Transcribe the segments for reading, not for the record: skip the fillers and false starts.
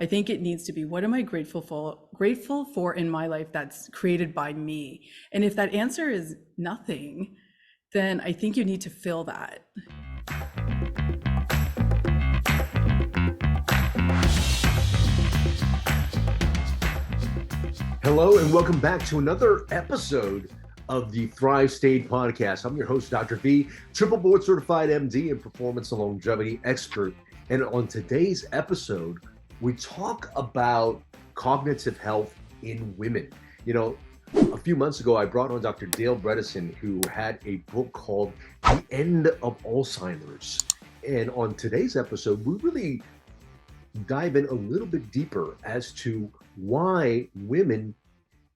I think it needs to be, what am I grateful for in my life that's created by me? And if that answer is nothing, then I think you need to fill that. Hello and welcome back to another episode of the Thrive State podcast. I'm your host, Dr. V, triple board certified MD and performance and longevity expert. And on today's episode, we talk about cognitive health in women. You know, a few months ago, I brought on Dr. Dale Bredesen, who had a book called The End of Alzheimer's. And on today's episode, we really dive in a little bit deeper as to why women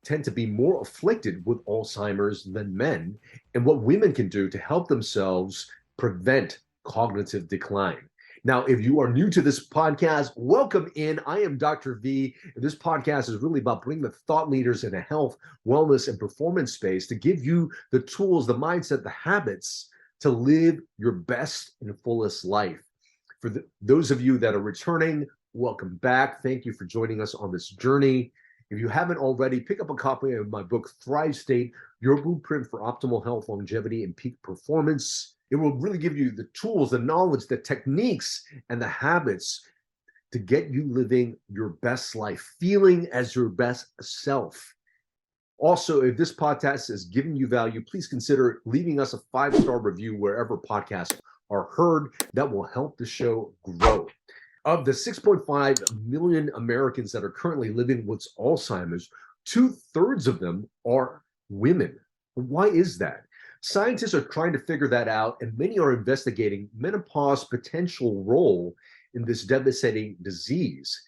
tend to be more afflicted with Alzheimer's than men, and what women can do to help themselves prevent cognitive decline. Now, if you are new to this podcast, welcome in. I am Dr. V, and this podcast is really about bringing the thought leaders in a health, wellness, and performance space to give you the tools, the mindset, the habits to live your best and fullest life. For those of you that are returning, welcome back. Thank you for joining us on this journey. If you haven't already, pick up a copy of my book, Thrive State, Your Blueprint for Optimal Health, Longevity, and Peak Performance. It will really give you the tools, the knowledge, the techniques, and the habits to get you living your best life, feeling as your best self. Also, if this podcast is giving you value, please consider leaving us a 5-star review wherever podcasts are heard. That will help the show grow. Of the 6.5 million Americans that are currently living with Alzheimer's, 2/3 of them are women. Why is that? Scientists are trying to figure that out, and many are investigating menopause's potential role in this devastating disease.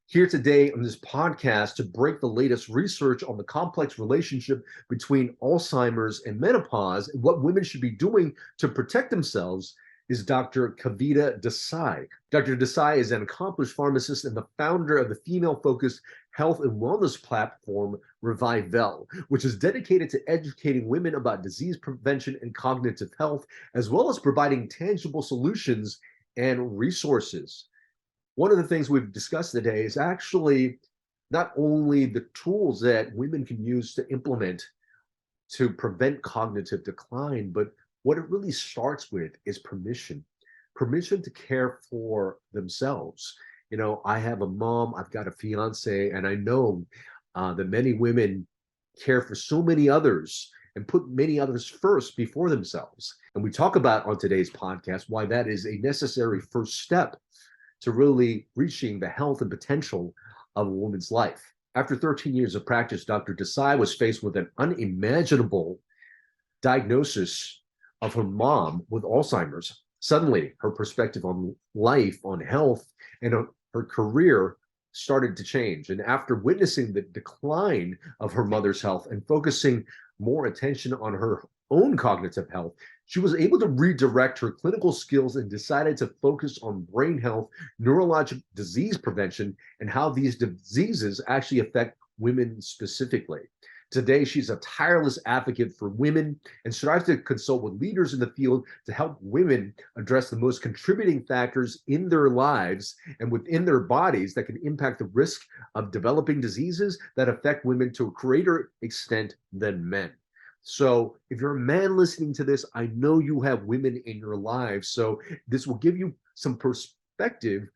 Here today on this podcast to break the latest research on the complex relationship between Alzheimer's and menopause and what women should be doing to protect themselves is Dr. Kavita Desai. Dr. Desai is an accomplished pharmacist and the founder of the female-focused health and wellness platform, Revivele, which is dedicated to educating women about disease prevention and cognitive health, as well as providing tangible solutions and resources. One of the things we've discussed today is actually not only the tools that women can use to implement to prevent cognitive decline, but what it really starts with is permission to care for themselves. You know, I have a mom, I've got a fiance, and I know that many women care for so many others and put many others first before themselves. And we talk about on today's podcast why that is a necessary first step to really reaching the health and potential of a woman's life. After 13 years of practice, Dr. Desai was faced with an unimaginable diagnosis of her mom with Alzheimer's. Suddenly, her perspective on life, on health, and on her career started to change. And after witnessing the decline of her mother's health and focusing more attention on her own cognitive health, she was able to redirect her clinical skills and decided to focus on brain health, neurologic disease prevention, and how these diseases actually affect women specifically. Today, she's a tireless advocate for women and strives to consult with leaders in the field to help women address the most contributing factors in their lives and within their bodies that can impact the risk of developing diseases that affect women to a greater extent than men. So if you're a man listening to this, I know you have women in your lives. So this will give you some perspective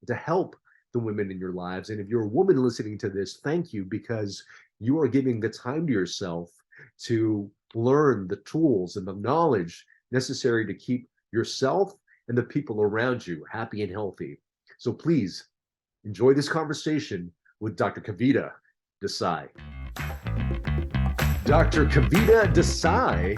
to help the women in your lives. And if you're a woman listening to this, thank you, because you are giving the time to yourself to learn the tools and the knowledge necessary to keep yourself and the people around you happy and healthy. So please enjoy this conversation with Dr. Kavita Desai. Dr. Kavita Desai,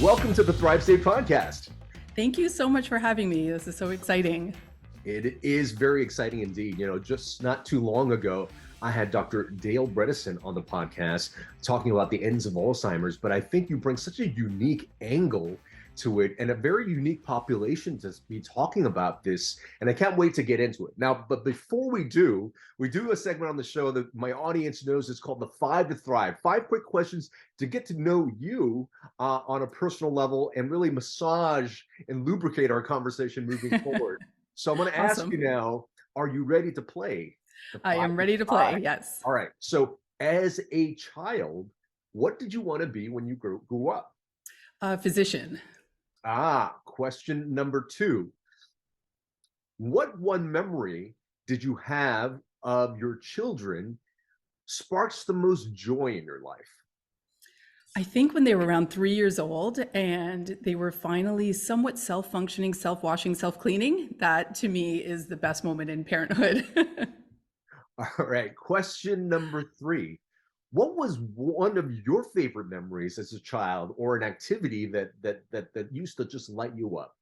welcome to the Thrive State podcast. Thank you so much for having me. This is so exciting. It is very exciting indeed. You know, just not too long ago, I had Dr. Dale Bredesen on the podcast talking about the ends of Alzheimer's, but I think you bring such a unique angle to it and a very unique population to be talking about this. And I can't wait to get into it. Now, but before we do a segment on the show that my audience knows is called the 5 to Thrive. 5 quick questions to get to know you on a personal level and really massage and lubricate our conversation moving forward. So I'm going to ask Awesome. you now, are you ready to play The I five am to ready to play. five. Yes. All right. So as a child, what did you want to be when you grew up? Physician. Question number two. What one memory did you have of your children sparks the most joy in your life? I think when they were around 3 years old and they were finally somewhat self functioning, self washing, self cleaning, that to me is the best moment in parenthood. All right. Question number three. What was one of your favorite memories as a child or an activity that used to just light you up?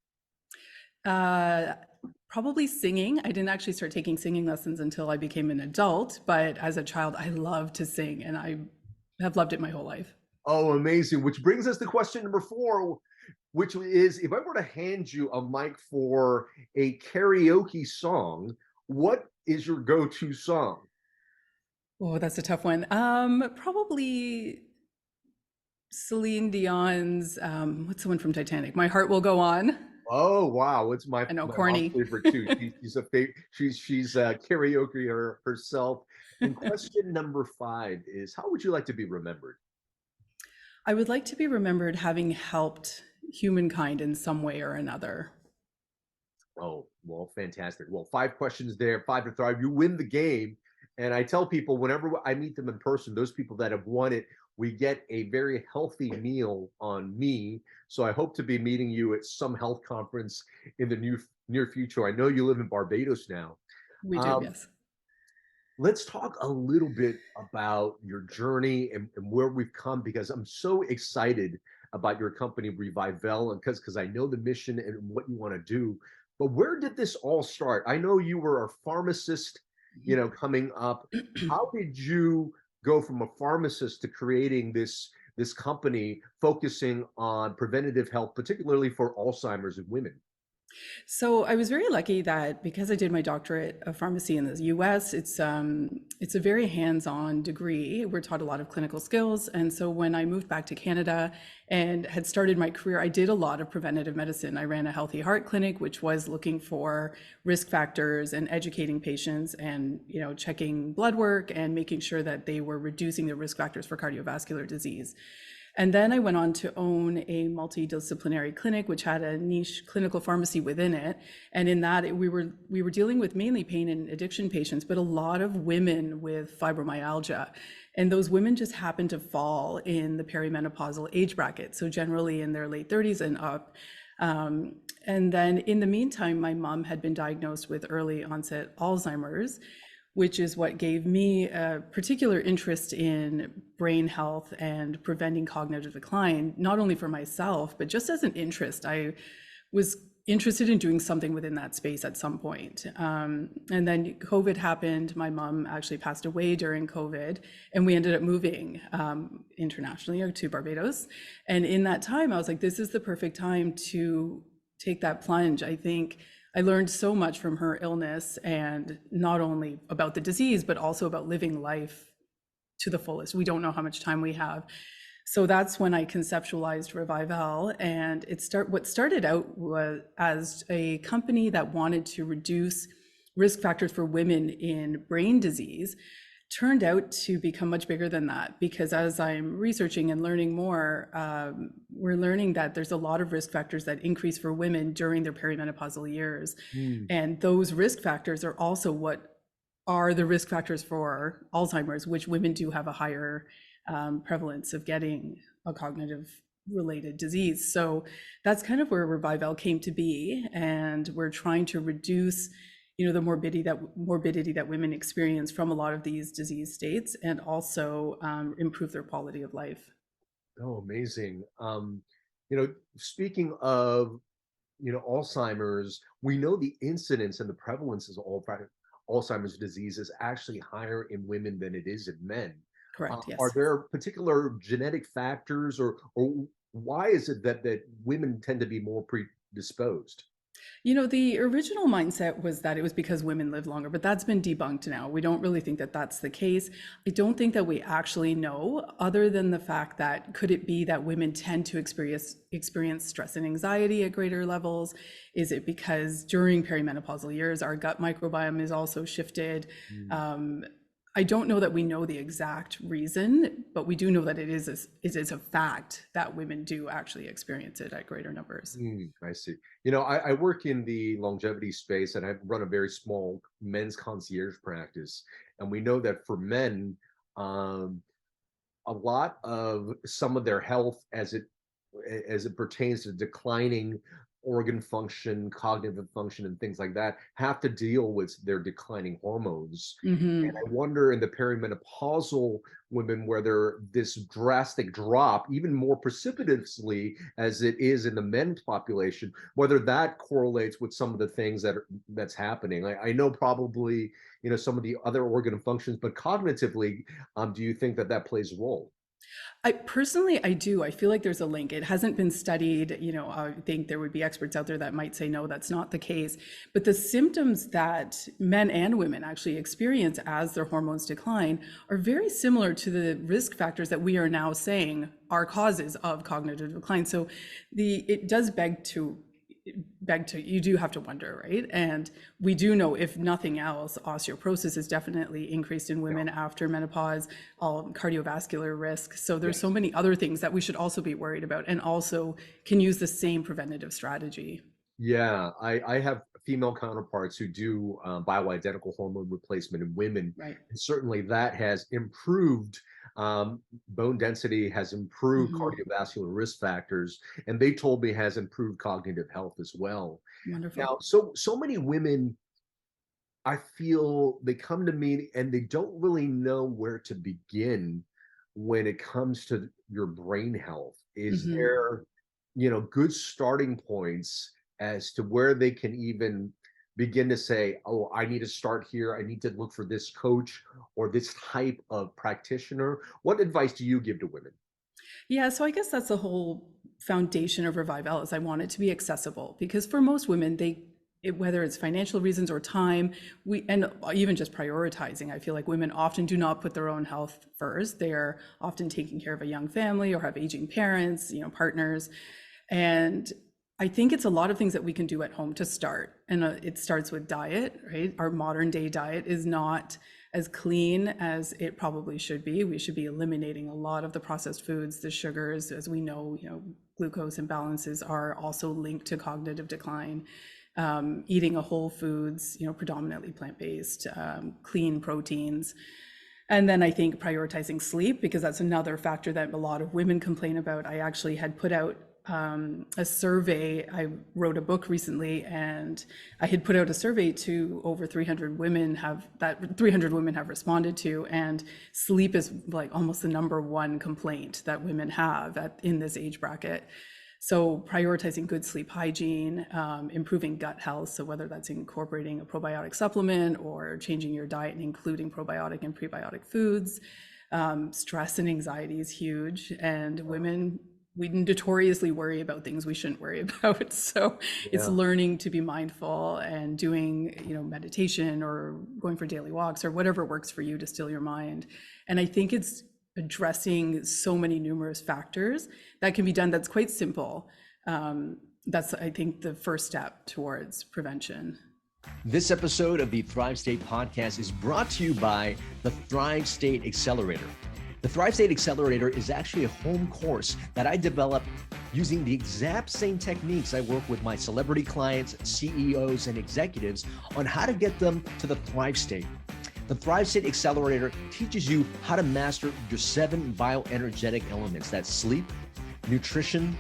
uh, Probably singing. I didn't actually start taking singing lessons until I became an adult, but as a child, I loved to sing and I have loved it my whole life. Oh, amazing. Which brings us to question number four, which is if I were to hand you a mic for a karaoke song, what is your go-to song? Oh, that's a tough one. Probably Celine Dion's, what's the one from Titanic? My Heart Will Go On. Oh wow, it's my I know, my mom's corny. favorite too. She's a karaoke herself. And question number five is, how would you like to be remembered? I would like to be remembered having helped humankind in some way or another. Oh, well, fantastic. Well, five questions there, five to thrive. You win the game. And I tell people whenever I meet them in person, those people that have won it, we get a very healthy meal on me. So I hope to be meeting you at some health conference in the near future. I know you live in Barbados now. We do, Um, yes. let's talk a little bit about your journey and where we've come because I'm so excited about your company Revivele and because I know the mission and what you want to do. But where did this all start? I know you were a pharmacist, coming up. How did you go from a pharmacist to creating this company focusing on preventative health, particularly for Alzheimer's in women? So I was very lucky that because I did my doctorate of pharmacy in the US, it's a very hands-on degree. We're taught a lot of clinical skills. And so when I moved back to Canada and had started my career, I did a lot of preventative medicine. I ran a healthy heart clinic, which was looking for risk factors and educating patients and, checking blood work and making sure that they were reducing the risk factors for cardiovascular disease. And then I went on to own a multidisciplinary clinic, which had a niche clinical pharmacy within it. And in that, we were dealing with mainly pain and addiction patients, but a lot of women with fibromyalgia. And those women just happened to fall in the perimenopausal age bracket, so generally in their late 30s and up. And then in the meantime, my mom had been diagnosed with early onset Alzheimer's, which is what gave me a particular interest in brain health and preventing cognitive decline, not only for myself, but just as an interest. I was interested in doing something within that space at some point. And then COVID happened. My mom actually passed away during COVID, and we ended up moving internationally to Barbados. And in that time, I was like, this is the perfect time to take that plunge. I think I learned so much from her illness, and not only about the disease, but also about living life to the fullest. We don't know how much time we have. So that's when I conceptualized Revivele, and what started out was as a company that wanted to reduce risk factors for women in brain disease, turned out to become much bigger than that, because as I'm researching and learning more, we're learning that there's a lot of risk factors that increase for women during their perimenopausal years. Hmm. And those risk factors are also what are the risk factors for Alzheimer's, which women do have a higher prevalence of getting a cognitive related disease. So that's kind of where Revivele came to be. And we're trying to reduce the morbidity that women experience from a lot of these disease states, and also improve their quality of life. Oh, amazing. Speaking of, Alzheimer's, we know the incidence and the prevalence of Alzheimer's disease is actually higher in women than it is in men. Correct, Are yes. there particular genetic factors or why is it that women tend to be more predisposed? The original mindset was that it was because women live longer, but that's been debunked now. We don't really think that that's the case. I don't think that we actually know, other than the fact that could it be that women tend to experience stress and anxiety at greater levels? Is it because during perimenopausal years, our gut microbiome is also shifted? Mm. Um, I don't know that we know the exact reason, but we do know that it is a fact that women do actually experience it at greater numbers. I see. I work in the longevity space and I run a very small men's concierge practice. And we know that for men, um, a lot of some of their health as it pertains to declining organ function, cognitive function, and things like that have to deal with their declining hormones. And Hmm. I wonder in the perimenopausal women whether this drastic drop, even more precipitously as it is in the men population, whether that correlates with some of the things that's happening. I know probably some of the other organ functions, but cognitively, do you think that that plays a role? I do. I feel like there's a link. It hasn't been studied. I think there would be experts out there that might say, no, that's not the case. But the symptoms that men and women actually experience as their hormones decline are very similar to the risk factors that we are now saying are causes of cognitive decline. So it does you do have to wonder, right? And we do know, if nothing else, osteoporosis is definitely increased in Yeah. women after menopause, all cardiovascular risk. So there's so Yes. many other things that we should also be worried about, and also can use the same preventative strategy. Yeah, I have female counterparts who do bioidentical hormone replacement in women, Right. and certainly that has improved bone density, has improved Hmm. cardiovascular risk factors, and they told me has improved cognitive health as well. Wonderful. Now, so many women, I feel they come to me and they don't really know where to begin when it comes to your brain health. Is Hmm. there, good starting points as to where they can even begin to say, oh, I need to start here. I need to look for this coach or this type of practitioner. What advice do you give to women? Yeah, so I guess that's the whole foundation of Revivele, is I want it to be accessible, because for most women, whether it's financial reasons or time, and even just prioritizing, I feel like women often do not put their own health first. They are often taking care of a young family or have aging parents, partners. And I think it's a lot of things that we can do at home to start. And it starts with diet, right? Our modern day diet is not as clean as it probably should be. We should be eliminating a lot of the processed foods, the sugars. As we know, glucose imbalances are also linked to cognitive decline. Eating a whole foods, predominantly plant-based, clean proteins. And then I think prioritizing sleep, because that's another factor that a lot of women complain about. I actually had put out a survey. I wrote a book recently, and I had put out a survey to over 300 women, 300 women have responded to, and sleep is like almost the number one complaint that women have in this age bracket. So prioritizing good sleep hygiene, improving gut health. So whether that's incorporating a probiotic supplement or changing your diet and including probiotic and prebiotic foods. Stress and anxiety is huge, and women, we notoriously worry about things we shouldn't worry about. So it's Yeah. learning to be mindful and doing, meditation or going for daily walks or whatever works for you to still your mind. And I think it's addressing so many numerous factors that can be done. That's quite simple. That's, I think, the first step towards prevention. This episode of the Thrive State podcast is brought to you by the Thrive State Accelerator. The Thrive State Accelerator is actually a home course that I developed using the exact same techniques I work with my celebrity clients, CEOs, and executives on how to get them to the Thrive State. The Thrive State Accelerator teaches you how to master your 7 bioenergetic elements. That's sleep, nutrition,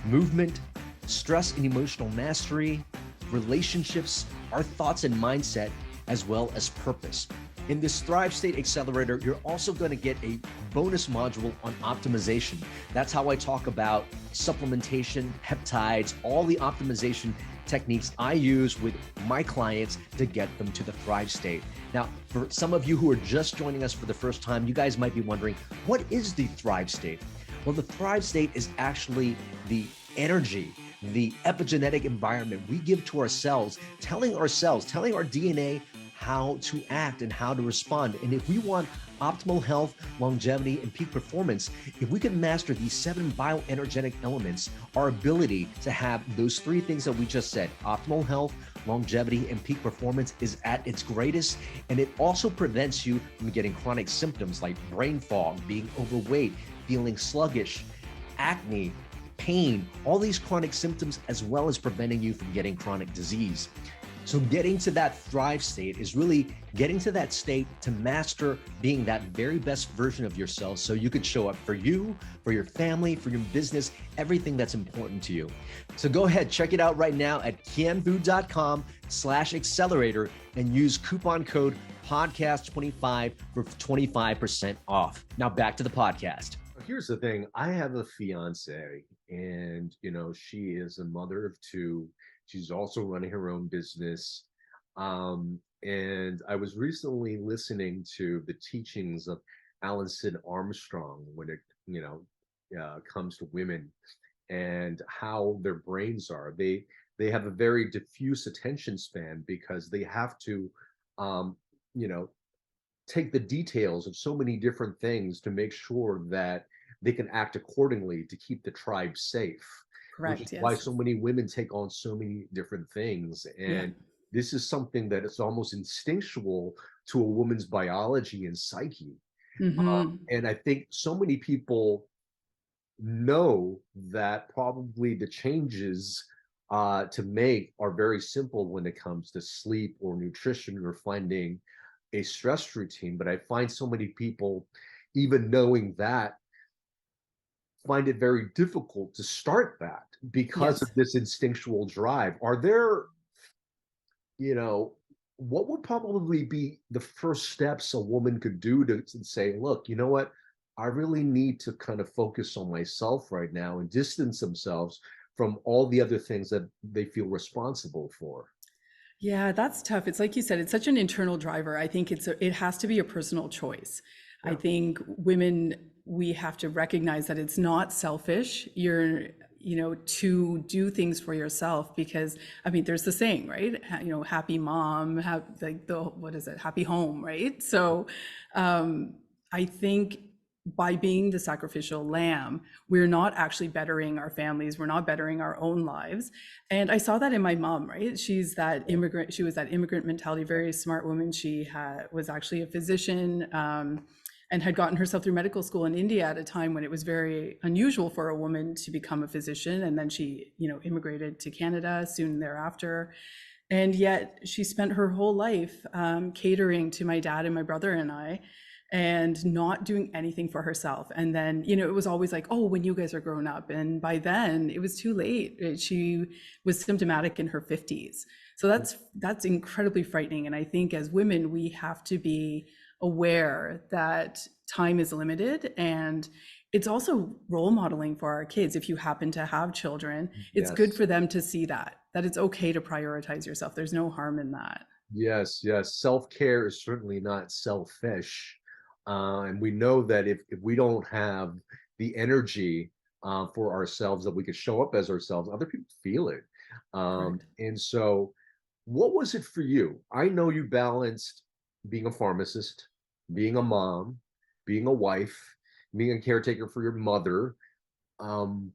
movement, stress and emotional mastery, relationships, our thoughts and mindset, as well as purpose. In this Thrive State Accelerator, you're also going to get a bonus module on optimization. That's how I talk about supplementation, peptides, all the optimization techniques I use with my clients to get them to the Thrive State. Now, for some of you who are just joining us for the first time, you guys might be wondering, what is the Thrive State? Well, the Thrive State is actually the energy the epigenetic environment we give to ourselves, telling our DNA how to act and how to respond. And if we want optimal health, longevity, and peak performance, if we can master these 7 bioenergetic elements, our ability to have those 3 things that we just said, optimal health, longevity, and peak performance, is at its greatest. And it also prevents you from getting chronic symptoms like brain fog, being overweight, feeling sluggish, acne, pain, all these chronic symptoms, as well as preventing you from getting chronic disease. So getting to that thrive state is really getting to that state to master being that very best version of yourself, so you could show up for you, for your family, for your business, everything that's important to you. So go ahead, check it out right now at kienfood.com/accelerator and use coupon code podcast25 for 25% off. Now back to the podcast. Here's the thing. I have a fiance, and she is a mother of 2. She's also running her own business. And I was recently listening to the teachings of Alan Armstrong when it, comes to women and how their brains are. They have a very diffuse attention span because they have to, take the details of so many different things to make sure that they can act accordingly to keep the tribe safe. Which is Correct. why Yes. so many women take on so many different things. Yeah. And this is something that is almost instinctual to a woman's biology and psyche. And I think so many people know that probably the changes to make are very simple when it comes to sleep or nutrition or finding a stress routine. But I find so many people, even knowing that, find it very difficult to start that because of Yes. this instinctual drive. Are there, what would probably be the first steps a woman could do to say, look, you know what? I really need to kind of focus on myself right now and distance themselves from all the other things that they feel responsible for. Yeah, that's tough. It's like you said, it's such an internal driver. I think it has to be a personal choice. I Yeah. think women, we have to recognize that it's not selfish. To do things for yourself, because I mean, there's the saying, right? Happy mom, have like what is it? Happy home, right? So, I think by being the sacrificial lamb, we're not actually bettering our families. We're not bettering our own lives. And I saw that in my mom, right? She was that immigrant mentality, very smart woman. She was actually a physician, and had gotten herself through medical school in India at a time when it was very unusual for a woman to become a physician. And then she, immigrated to Canada soon thereafter. And yet she spent her whole life catering to my dad and my brother and I, and not doing anything for herself. And then, it was always like, oh, when you guys are grown up. And by then it was too late. She was symptomatic in her 50s. So that's incredibly frightening. And I think as women, we have to be aware that time is limited, and it's also role modeling for our kids. If you happen to have children, it's good Yes. for them to see that it's okay to prioritize yourself. There's no harm in that. Yes, yes. Self-care is certainly not selfish. And we know that if we don't have the energy for ourselves, that we could show up as ourselves, other people feel it. Correct. And so, what was it for you? I know you balanced being a pharmacist, being a mom, being a wife, being a caretaker for your mother. Um,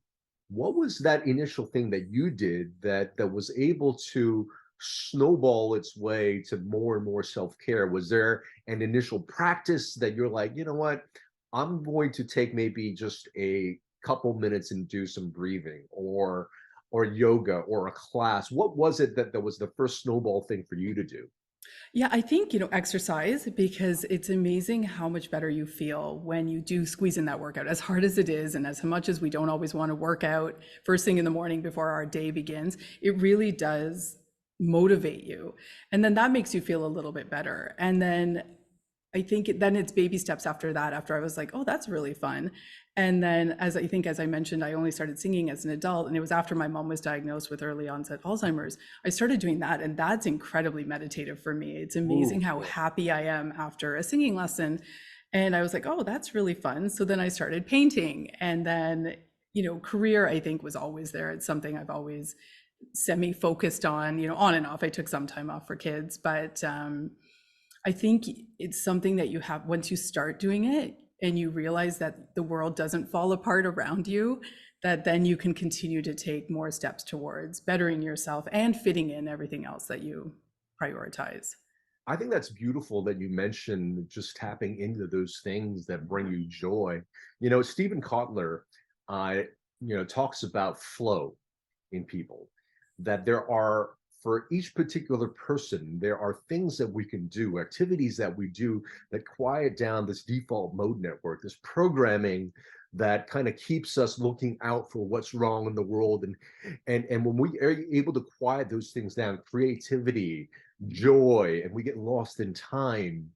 what was that initial thing that you did that was able to snowball its way to more and more self-care? Was there an initial practice that you're like, you know what, I'm going to take maybe just a couple minutes and do some breathing or yoga or a class? What was it that was the first snowball thing for you to do? Yeah, I think, exercise, because it's amazing how much better you feel when you do squeeze in that workout, as hard as it is. And as much as we don't always want to work out first thing in the morning before our day begins, it really does motivate you. And then that makes you feel a little bit better. And then I think then it's baby steps after that, after I was like, oh, that's really fun. And then as I mentioned, I only started singing as an adult, and it was after my mom was diagnosed with early onset Alzheimer's. I started doing that, and that's incredibly meditative for me. It's amazing Ooh, how happy I am after a singing lesson. And I was like, oh, that's really fun. So then I started painting, and then career, I think, was always there. It's something I've always semi-focused on, on and off. I took some time off for kids, but I think it's something that you have once you start doing it and you realize that the world doesn't fall apart around you, that then you can continue to take more steps towards bettering yourself and fitting in everything else that you prioritize. I think that's beautiful that you mentioned just tapping into those things that bring you joy. Stephen Kotler, uh, talks about flow in people, that there are, for each particular person, there are things that we can do, activities that we do that quiet down this default mode network, this programming that kind of keeps us looking out for what's wrong in the world. And when we are able to quiet those things down, creativity, joy, and we get lost in time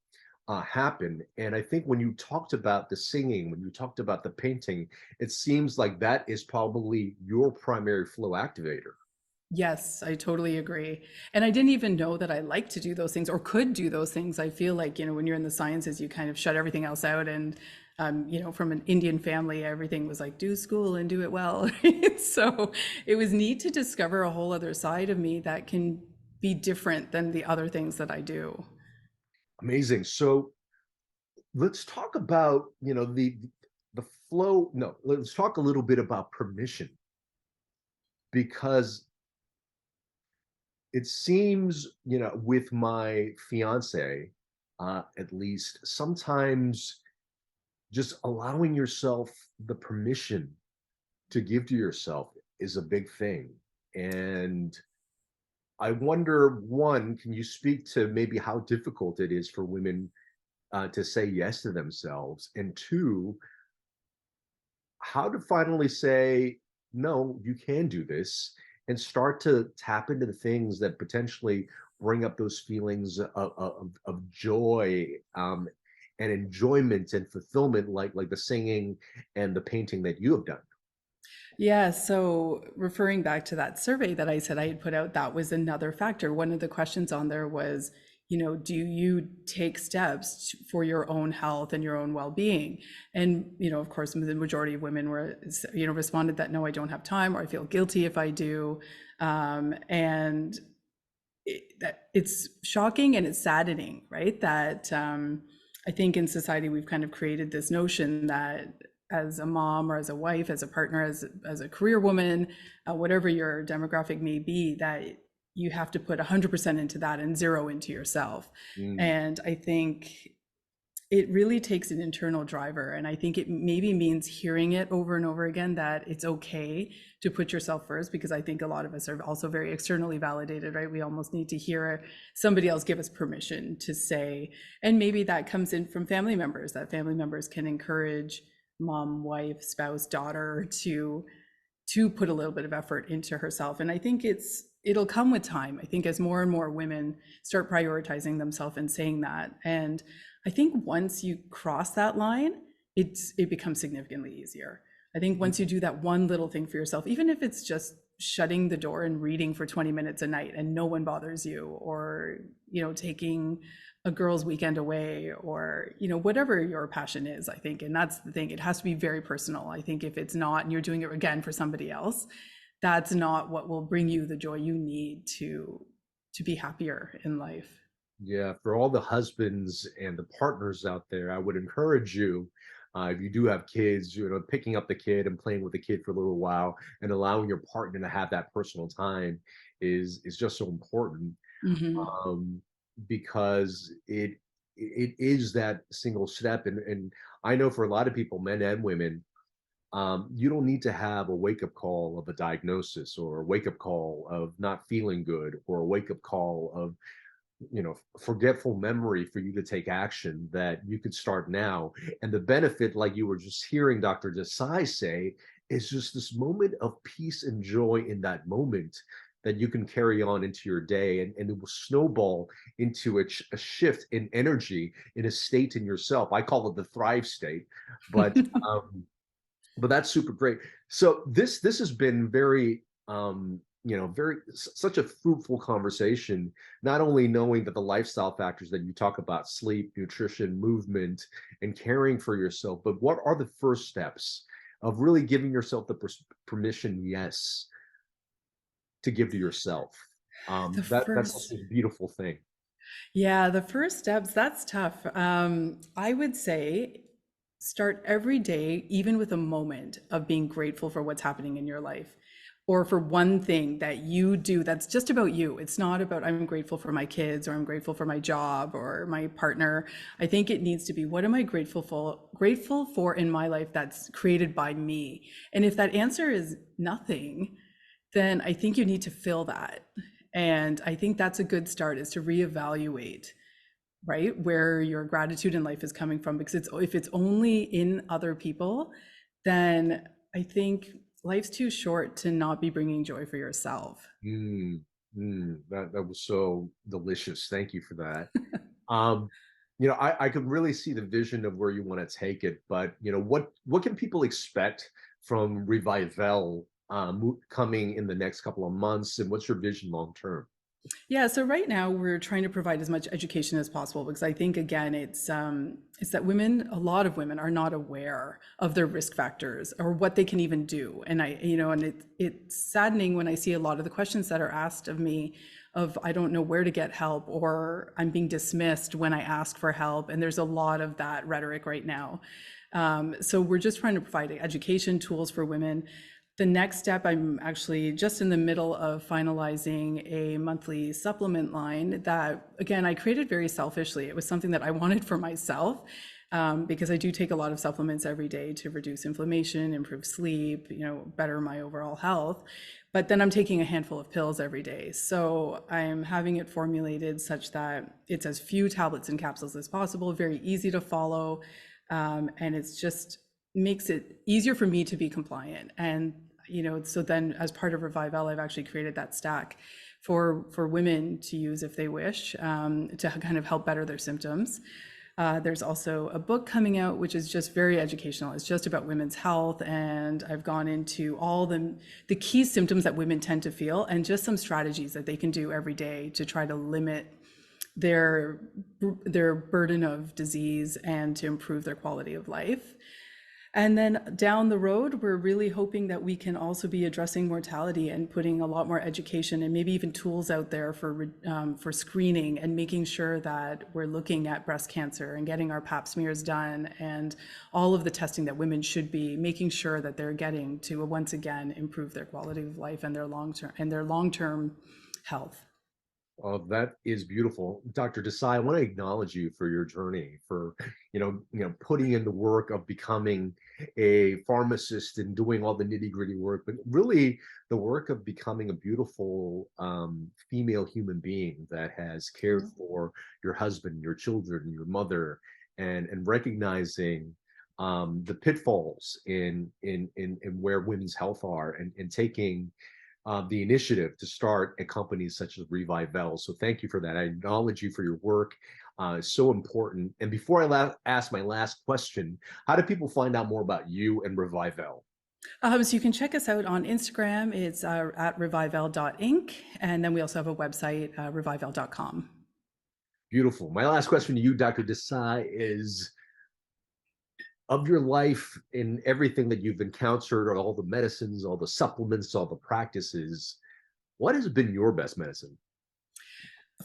happen. And I think when you talked about the singing, when you talked about the painting, it seems like that is probably your primary flow activator. Yes, I totally agree. And I didn't even know that I liked to do those things or could do those things. I feel like, when you're in the sciences, you kind of shut everything else out. And, from an Indian family, everything was like, do school and do it well. So it was neat to discover a whole other side of me that can be different than the other things that I do. Amazing. So let's talk about, the flow. No, let's talk a little bit about permission, because it seems, with my fiance, at least, sometimes just allowing yourself the permission to give to yourself is a big thing. And I wonder, one, can you speak to maybe how difficult it is for women to say yes to themselves? And two, how to finally say, no, you can do this, and start to tap into the things that potentially bring up those feelings of joy, and enjoyment and fulfillment, like the singing and the painting that you have done. Yeah, so referring back to that survey that I said I had put out, that was another factor. One of the questions on there was, do you take steps for your own health and your own well-being? And, of course, the majority of women were, responded that no, I don't have time, or I feel guilty if I do. And that it's shocking and it's saddening, right? That I think in society we've kind of created this notion that as a mom or as a wife, as a partner, as a career woman, whatever your demographic may be, that you have to put 100% into that and zero into yourself. Mm. And I think it really takes an internal driver. And I think it maybe means hearing it over and over again, that it's okay to put yourself first, because I think a lot of us are also very externally validated, right? We almost need to hear somebody else give us permission to say, and maybe that comes in from family members, that family members can encourage mom, wife, spouse, daughter to put a little bit of effort into herself. And I think it'll come with time. I think as more and more women start prioritizing themselves and saying that. And I think once you cross that line, it becomes significantly easier. I think once you do that one little thing for yourself, even if it's just shutting the door and reading for 20 minutes a night and no one bothers you, or, taking a girl's weekend away, or, whatever your passion is, I think. And that's the thing, it has to be very personal. I think if it's not, and you're doing it again for somebody else, that's not what will bring you the joy you need to be happier in life. Yeah, for all the husbands and the partners out there, I would encourage you, if you do have kids, picking up the kid and playing with the kid for a little while and allowing your partner to have that personal time is just so important. Mm-hmm. Because it is that single step. And I know for a lot of people, men and women, you don't need to have a wake-up call of a diagnosis, or a wake-up call of not feeling good, or a wake-up call of forgetful memory for you to take action. That you could start now. And the benefit, like you were just hearing Dr. Desai say, is just this moment of peace and joy in that moment that you can carry on into your day, and it will snowball into a shift in energy, in a state in yourself. I call it the thrive state, but but that's super great. So this has been very such a fruitful conversation, not only knowing that the lifestyle factors that you talk about, sleep, nutrition, movement, and caring for yourself, but what are the first steps of really giving yourself the permission, yes, to give to yourself. The That's first, also a beautiful thing. yeah, the first steps, that's tough. I would say start every day, even with a moment of being grateful for what's happening in your life, or for one thing that you do that's just about you. It's not about, I'm grateful for my kids, or I'm grateful for my job or my partner. I think it needs to be, what am I grateful for in my life that's created by me? And if that answer is nothing, then I think you need to fill that. And I think that's a good start, is to reevaluate, right, where your gratitude in life is coming from. Because if it's only in other people, then I think life's too short to not be bringing joy for yourself. Mm, that was so delicious. Thank you for that. Um, I could really see the vision of where you want to take it, but what can people expect from Revivele coming in the next couple of months, and what's your vision long term? Yeah, so right now we're trying to provide as much education as possible, because I think, again, it's that women, a lot of women, are not aware of their risk factors or what they can even do. And it's saddening when I see a lot of the questions that are asked of me, of I don't know where to get help, or I'm being dismissed when I ask for help. And there's a lot of that rhetoric right now. So we're just trying to provide education tools for women. The next step, I'm actually just in the middle of finalizing a monthly supplement line that, again, I created very selfishly. It was something that I wanted for myself, because I do take a lot of supplements every day to reduce inflammation, improve sleep, better my overall health. But then I'm taking a handful of pills every day. So I'm having it formulated such that it's as few tablets and capsules as possible, very easy to follow. And it's just makes it easier for me to be compliant. And so then, as part of Revivele, I've actually created that stack for women to use if they wish, to kind of help better their symptoms. There's also a book coming out, which is just very educational. It's just about women's health, and I've gone into all the key symptoms that women tend to feel, and just some strategies that they can do every day to try to limit their burden of disease and to improve their quality of life. And then down the road, we're really hoping that we can also be addressing mortality and putting a lot more education and maybe even tools out there for screening, and making sure that we're looking at breast cancer and getting our pap smears done, and all of the testing that women should be making sure that they're getting to once again improve their quality of life and their long-term health. Oh, that is beautiful. Dr. Desai, I want to acknowledge you for your journey, for putting in the work of becoming a pharmacist and doing all the nitty-gritty work, but really the work of becoming a beautiful female human being that has cared for your husband, your children, your mother, and recognizing the pitfalls in where women's health are, and taking the initiative to start a company such as Revivele. So thank you for that. I acknowledge you for your work. It's so important. And before I ask my last question, how do people find out more about you and Revivele? So you can check us out on Instagram. It's at revivele.inc. And then we also have a website, revivele.com. Beautiful. My last question to you, Dr. Desai, is, of your life and everything that you've encountered, all the medicines, all the supplements, all the practices, what has been your best medicine?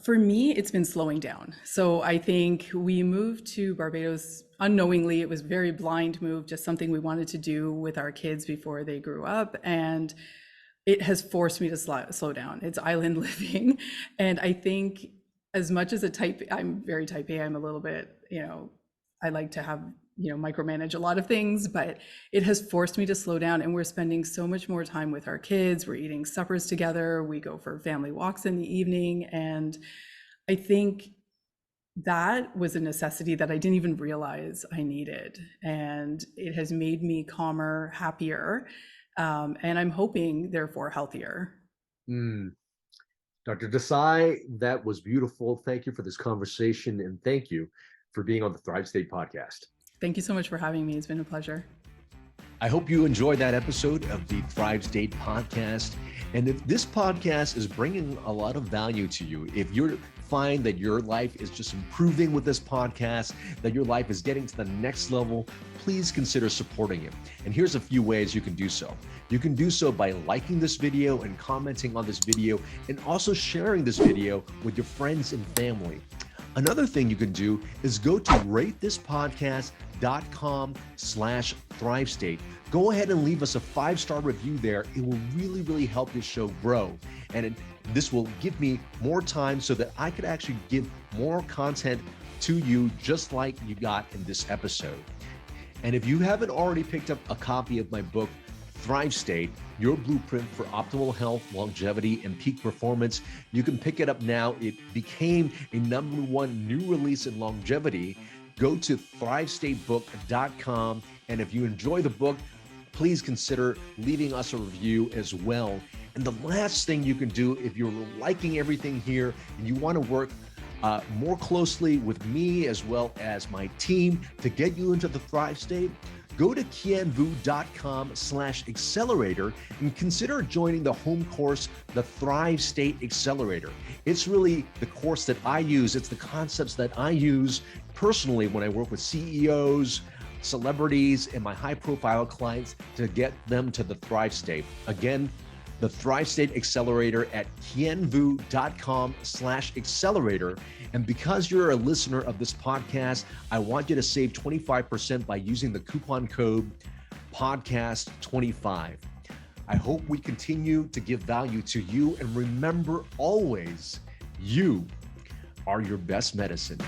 For me, it's been slowing down. So I think we moved to Barbados unknowingly. It was a very blind move, just something we wanted to do with our kids before they grew up. And it has forced me to slow down. It's island living. And I think, as much as I'm very type A, I'm a little bit, I like to have, micromanage a lot of things, but it has forced me to slow down. And we're spending so much more time with our kids. We're eating suppers together. We go for family walks in the evening. And I think that was a necessity that I didn't even realize I needed. And it has made me calmer, happier, and I'm hoping, therefore, healthier. Dr. Desai, that was beautiful. Thank you for this conversation, and thank you for being on the Thrive State podcast. Thank you so much for having me. It's been a pleasure. I hope you enjoyed that episode of the Thrive State podcast. And if this podcast is bringing a lot of value to you, if you're find that your life is just improving with this podcast, that your life is getting to the next level, please consider supporting it. And here's a few ways you can do so. You can do so by liking this video and commenting on this video, and also sharing this video with your friends and family. Another thing you can do is go to ratethispodcast.com/ThriveState. Go ahead and leave us a 5-star review there. It will really, really help this show grow. And this will give me more time so that I could actually give more content to you, just like you got in this episode. And if you haven't already picked up a copy of my book, Thrive State, Your Blueprint for Optimal Health, Longevity, and Peak Performance, you can pick it up now. It became a #1 new release in longevity. Go to thrivestatebook.com. And if you enjoy the book, please consider leaving us a review as well. And the last thing you can do, if you're liking everything here and you want to work more closely with me as well as my team to get you into the Thrive State, go to kienvu.com/accelerator and consider joining the home course, the Thrive State Accelerator. It's really the course that I use. It's the concepts that I use personally when I work with CEOs, celebrities, and my high-profile clients to get them to the Thrive State. Again, the Thrive State Accelerator at kienvu.com/accelerator. And because you're a listener of this podcast, I want you to save 25% by using the coupon code podcast25. I hope we continue to give value to you. And remember always, you are your best medicine.